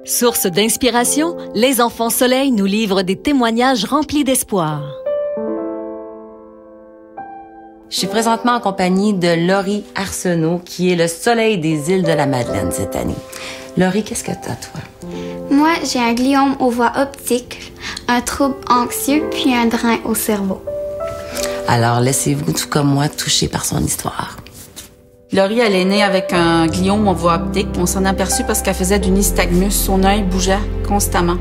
Source d'inspiration, les enfants soleil nous livrent des témoignages remplis d'espoir. Je suis présentement en compagnie de Laurie Arsenault, qui est le soleil des îles de la Madeleine cette année. Laurie, qu'est-ce que t'as, toi? Moi, j'ai un gliome aux voies optiques, un trouble anxieux, puis un drain au cerveau. Alors, laissez-vous, tout comme moi, toucher par son histoire. Laurie, elle est née avec un gliome aux voies optiques. On s'en a aperçu parce qu'elle faisait du nystagmus. Son œil bougeait constamment.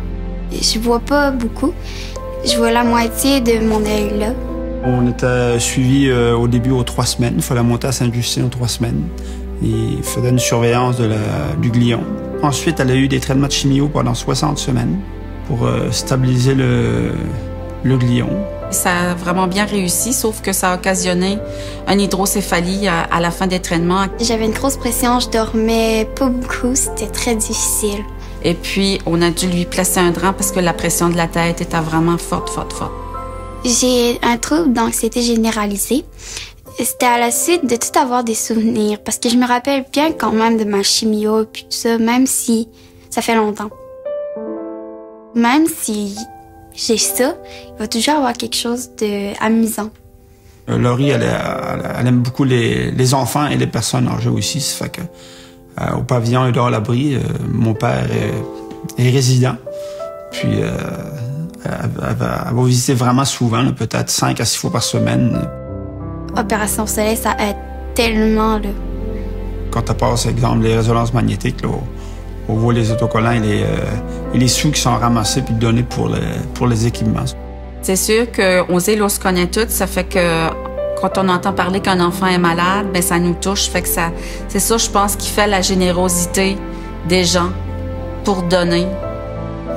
Je vois pas beaucoup. Je vois la moitié de mon œil là. On était suivis au début aux 3 semaines. Il fallait monter à Sainte-Justine aux 3 semaines. Il faisait une surveillance du gliome. Ensuite, elle a eu des traitements de chimio pendant 60 semaines pour stabiliser le gliome. Ça a vraiment bien réussi, sauf que ça a occasionné une hydrocéphalie à la fin des traitements. J'avais une grosse pression, je dormais pas beaucoup, c'était très difficile. Et puis, on a dû lui placer un drap parce que la pression de la tête était vraiment forte. J'ai un trouble d'anxiété généralisée. C'était à la suite de tout avoir des souvenirs, parce que je me rappelle bien quand même de ma chimio et puis tout ça, même si ça fait longtemps. Même si j'ai ça, il va toujours avoir quelque chose d'amusant. Laurie, elle aime beaucoup les enfants et les personnes âgées aussi. Ça fait que au pavillon et dehors à l'abri, mon père est résident. Puis elle va visiter vraiment souvent, peut-être 5 à 6 fois par semaine. Opération Soleil, ça aide tellement, là. Quand tu passes, par exemple, les résonances magnétiques, là, on voit les autocollants et les sous qui sont ramassés puis donnés pour les équipements. C'est sûr qu'on se connaît toutes, ça fait que quand on entend parler qu'un enfant est malade, ben ça nous touche. Fait que c'est ça, je pense, qui fait la générosité des gens pour donner.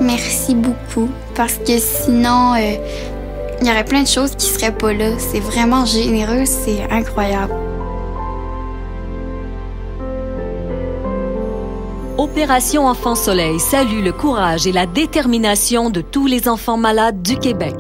Merci beaucoup, parce que sinon, il y aurait plein de choses qui seraient pas là. C'est vraiment généreux, c'est incroyable. Opération Enfant Soleil salue le courage et la détermination de tous les enfants malades du Québec.